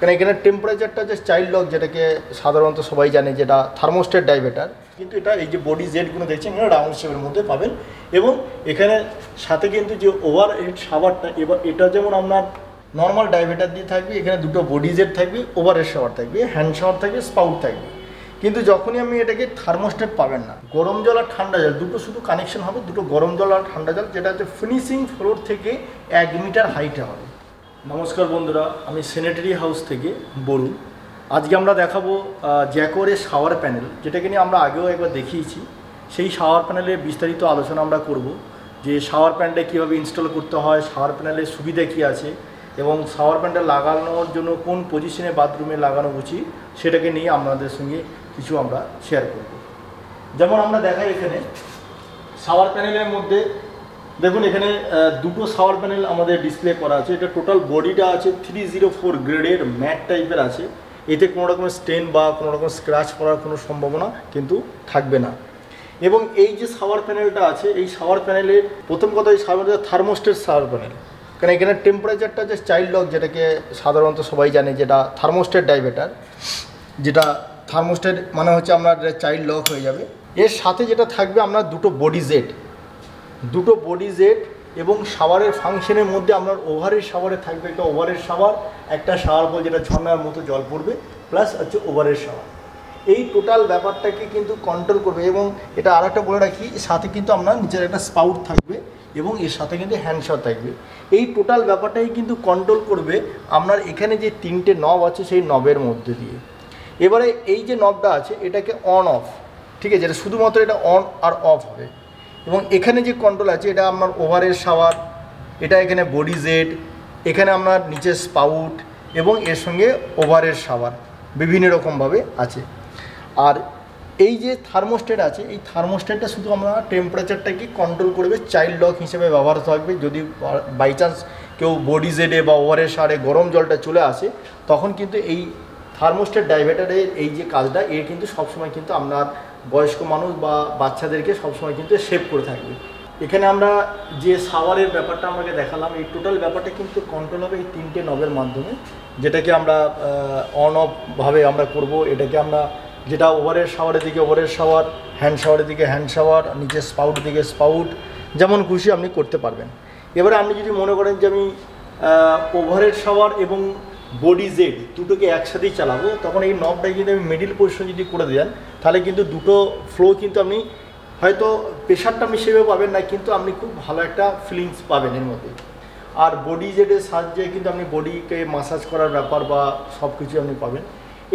কারণ এখানে টেম্পারেচারটা যে চাইল্ড লক, যেটাকে সাধারণত সবাই জানে, যেটা থার্মোস্টেট ডাইভেটার, কিন্তু এটা এই যে বডি জেটগুলো দেখছেন এখানে রাউন্ড শেপের মধ্যে পাবেন। এবং এখানে সাথে কিন্তু যে ওভার হেড শাওয়ারটা, এবার এটা যেমন আপনার নর্মাল ডাইভেটার দিয়ে থাকবে, এখানে দুটো বডি জেট থাকবে, ওভার হেড শাওয়ার থাকবে, হ্যান্ড শাওয়ার থাকবে, স্পাউট থাকবে। কিন্তু যখনই আমি এটাকে থার্মোস্টেট পাবেন না, গরম জল আর ঠান্ডা জল দুটো শুধু কানেকশন হবে, দুটো গরম জল আর ঠান্ডা জল, যেটা হচ্ছে ফিনিশিং ফ্লোর থেকে 1 মিটার হাইটে হবে। নমস্কার বন্ধুরা, আমি স্যানিটারি হাউস থেকে বরুণ। আজকে আমরা দেখাবো জ্যাকোরের শাওয়ার প্যানেল, যেটাকে নিয়ে আমরা আগেও একবার দেখিয়েছি। সেই শাওয়ার প্যানেলের বিস্তারিত আলোচনা আমরা করব, যে শাওয়ার প্যানেলটা কীভাবে ইনস্টল করতে হয়, শাওয়ার প্যানেলের সুবিধা কী আছে, এবং শাওয়ার প্যানেলটা লাগানোর জন্য কোন পজিশনে বাথরুমে লাগানো উচিত, সেটাকে নিয়ে আপনাদের সঙ্গে কিছু আমরা শেয়ার করব। যেমন আমরা দেখাই এখানে শাওয়ার প্যানেলের মধ্যে দেখুন, এখানে দুটো শাওয়ার প্যানেল আমাদের ডিসপ্লে করা আছে। এটা টোটাল বডিটা আছে 304 গ্রেডের ম্যাট টাইপের আছে। এতে কোনো রকমের স্টেন বা কোনো রকম স্ক্র্যাচ পড়ার কোনো সম্ভাবনা কিন্তু থাকবে না। এবং এই যে শাওয়ার প্যানেলটা আছে, এই শাওয়ার প্যানেলের প্রথম কথা, এই থার্মোস্টেট শাওয়ার প্যানেল, কারণ এখানে টেম্পারেচারটা যে চাইল্ড লক, যেটাকে সাধারণত সবাই জানে, যেটা থার্মোস্টেট ডাইভেটার, যেটা থার্মোস্টেট মানে হচ্ছে আপনার চাইল্ড লক হয়ে যাবে। এর সাথে যেটা থাকবে আপনার দুটো বডি জেট এবং শাওয়ারের ফাংশনের মধ্যে আপনার ওভারের শাওয়ারে থাকবে একটা ওভারের শাওয়ার, একটা শাওয়ার বল যেটা ঝর্ণার মতো জল পড়বে, প্লাস হচ্ছে ওভারের শাওয়ার। এই টোটাল ব্যাপারটাকে কিন্তু কন্ট্রোল করবে। এবং এটা আর একটা বলে রাখি, সাথে কিন্তু আপনার নিচের একটা স্পাউট থাকবে এবং এর সাথে কিন্তু হ্যান্ড শাওয়ার থাকবে। এই টোটাল ব্যাপারটাই কিন্তু কন্ট্রোল করবে আপনার এখানে যে 3টে নব আছে সেই নবের মধ্যে দিয়ে। এবারে এই যে নবটা আছে এটাকে অন অফ, ঠিক আছে, এটা শুধুমাত্র এটা অন আর অফ হবে। এবং এখানে যে কন্ট্রোল আছে, এটা আপনার ওভারের শাওয়ার, এটা এখানে বডি জেট, এখানে আপনার নিচে স্পাউট এবং এর সঙ্গে ওভারের শাওয়ার বিভিন্ন রকমভাবে আছে। আর এই যে থার্মোস্টেট আছে, এই থার্মোস্টেটটা শুধু আমরা টেম্পারেচারটাকে কন্ট্রোল করবে, চাইল্ড লক হিসেবে ব্যবহার থাকবে। যদি বাই চান্স কেউ বডি জেটে বা ওভারের শাওয়ারে গরম জলটা চলে আসে, তখন কিন্তু এই থার্মোস্টেট ডাইভেটারের এই যে কাজটা, এর কিন্তু সবসময় কিন্তু আপনার বয়স্ক মানুষ বা বাচ্চাদেরকে সবসময় কিন্তু সেভ করে থাকবে। এখানে আমরা যে শাওয়ারের ব্যাপারটা আমাকে দেখালাম, এই টোটাল ব্যাপারটা কিন্তু কন্ট্রোল হবে এই 3টে নবের মাধ্যমে, যেটাকে আমরা অন অফভাবে আমরা করব। এটাকে আমরা যেটা ওভারের শাওয়ারের দিকে ওভারের শাওয়ার, হ্যান্ড শাওয়ারের দিকে হ্যান্ড শাওয়ার, নিচে স্পাউটের দিকে স্পাউট, যেমন খুশি আপনি করতে পারবেন। এবারে আপনি যদি মনে করেন যে আমি ওভারের শাওয়ার এবং বডি জেড দুটোকে একসাথেই চালাবো, তখন এই নবটাকে যদি আমি মিডিল পজিশন যদি করে দেন, তাহলে কিন্তু দুটো ফ্লো কিন্তু আপনি হয়তো প্রেশারটা আপনি সেভাবে পাবেন না, কিন্তু আপনি খুব ভালো একটা ফিলিংস পাবেন এর মধ্যে। আর বডি জেডের সাহায্যে কিন্তু আপনি বডিকে মাসাজ করার ব্যাপার বা সব কিছু আপনি পাবেন।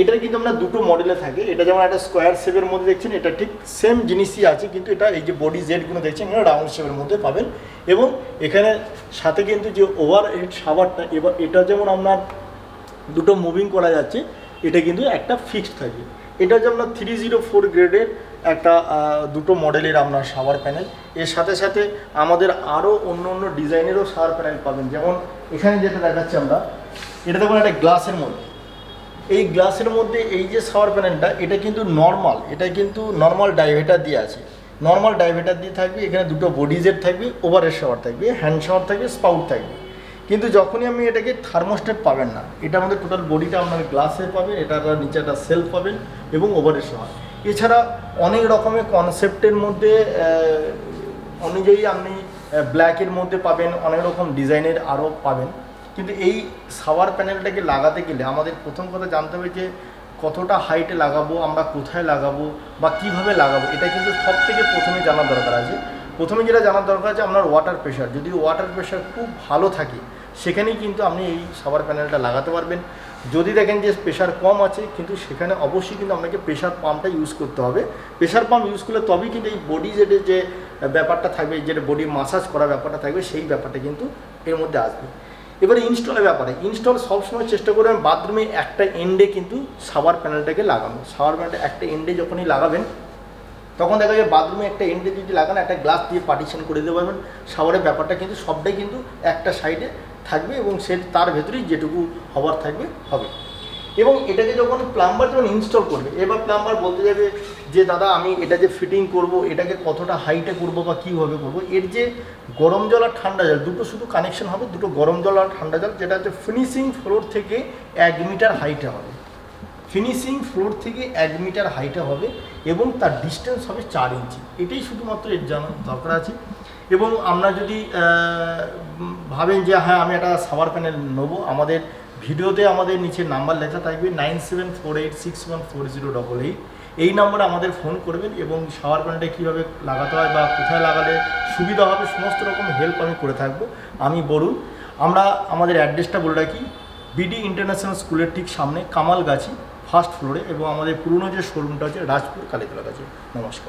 এটার কিন্তু আপনার দুটো মডেলে থাকে। এটা যেমন একটা স্কোয়ার শেপের মধ্যে দেখছেন, এটা ঠিক সেম জিনিসই আছে, কিন্তু এটা এই যে বডি জেডগুলো দেখছেন এখানে রাউন্ড শেপের মধ্যে পাবেন। এবং এখানে সাথে কিন্তু যে ওভার হেড শাওয়ারটা, এবার এটা যেমন আপনার দুটো মুভিং করা যাচ্ছে, এটা কিন্তু একটা ফিক্সড থাকে। এটা যে আপনার 304 গ্রেডের একটা দুটো মডেলের আপনার শাওয়ার প্যানেল। এর সাথে সাথে আমাদের আরও অন্য অন্য ডিজাইনেরও শাওয়ার প্যানেল পাবেন। যেমন এখানে যেটা দেখাচ্ছি আমরা, এটা দেখুন একটা গ্লাসের মধ্যে। এই গ্লাসের মধ্যে এই যে শাওয়ার প্যানেলটা, এটা কিন্তু নর্মাল ডাইভেটার দিয়ে আছে। নর্মাল ডাইভেটার দিয়ে থাকবে, এখানে দুটো বডি জেট থাকবে, ওভারের শাওয়ার থাকবে, হ্যান্ড শাওয়ার থাকবে, স্পাউট থাকবে। কিন্তু যখনই আমি এটাকে থার্মোস্টেট পাবেন না, এটা আমাদের টোটাল বডিটা আপনার গ্লাসে পাবেন, এটার নিচে একটা সেলফ পাবেন এবং ওভারের শাওয়ার। এছাড়া অনেক রকমের কনসেপ্টের মধ্যে অনুযায়ী আপনি ব্ল্যাকের মধ্যে পাবেন, অনেক রকম ডিজাইনের আরও পাবেন। কিন্তু এই শাওয়ার প্যানেলটাকে লাগাতে গেলে আমাদের প্রথম কথা জানতে হবে যে কতটা হাইটে লাগাবো, আমরা কোথায় লাগাবো বা কিভাবে লাগাবো, এটা কিন্তু সব থেকে প্রথমে জানার দরকার আছে। প্রথমে যেটা জানার দরকার আছে আপনার ওয়াটার প্রেশার। যদি ওয়াটার প্রেশার খুব ভালো থাকে, সেখানেই কিন্তু আপনি এই শাওয়ার প্যানেলটা লাগাতে পারবেন। যদি দেখেন যে প্রেশার কম আছে, কিন্তু সেখানে অবশ্যই কিন্তু আপনাকে প্রেশার পাম্পটা ইউজ করতে হবে। প্রেশার পাম্প ইউজ করলে তবেই কিন্তু এই বডি জেটের যে ব্যাপারটা থাকবে, যেটা বডি মাসাজ করা ব্যাপারটা থাকবে, সেই ব্যাপারটা কিন্তু এর মধ্যে আসবে। এবারে ইনস্টলের ব্যাপারে, ইনস্টল সবসময় চেষ্টা করবেন বাথরুমে একটা এন্ডে কিন্তু শাওয়ার প্যানেলটাকে লাগানো। শাওয়ার প্যানেলটা একটা এন্ডে যখনই লাগাবেন, তখন দেখা যায় বাথরুমে একটা এন্ডে যদি লাগান, একটা গ্লাস দিয়ে পার্টিশন করে দিতে পারবেন। শাওয়ারের ব্যাপারটা কিন্তু সবটাই কিন্তু একটা সাইডে থাকবে এবং তার ভেতরেই যেটুকু হবার থাকবে হবে। এবং এটাকে যখন প্লাম্বার যখন ইনস্টল করবে, এবার প্লাম্বার বলতে যাবে যে দাদা আমি এটা যে ফিটিং করব এটাকে কতটা হাইটে করব বা কীভাবে করব, এর যে গরম জল আর ঠান্ডা জল দুটো শুধু কানেকশন হবে, দুটো গরম জল আর ঠান্ডা জল, যেটা হচ্ছে ফিনিশিং ফ্লোর থেকে 1 মিটার হাইটে হবে, ফিনিশিং ফ্লোর থেকে 1 মিটার হাইটে হবে এবং তার ডিস্টেন্স হবে 4 ইঞ্চি। এটাই শুধুমাত্র এর জানার দরকার আছে। এবং আমরা যদি ভাবেন যে হ্যাঁ আমি একটা শাওয়ার প্যানেল নেবো, আমাদের ভিডিওতে আমাদের নিচে নাম্বার লেখা থাকবে 9748614088, এই নাম্বারে আমাদের ফোন করবেন এবং শাওয়ার প্যানেলটা কীভাবে লাগাতে হয় বা কোথায় লাগালে সুবিধা হবে সমস্ত রকম হেল্প আমি করে থাকবো। আমি বলুন, আমরা আমাদের অ্যাড্রেসটা বলে রাখি, বিডি ইন্টারন্যাশনাল স্কুলের ঠিক সামনে কামালগাছি ফার্স্ট ফ্লোরে, এবং আমাদের পুরনো যে শোরুমটা আছে রাজপুর কালীতলা কাছে। নমস্কার।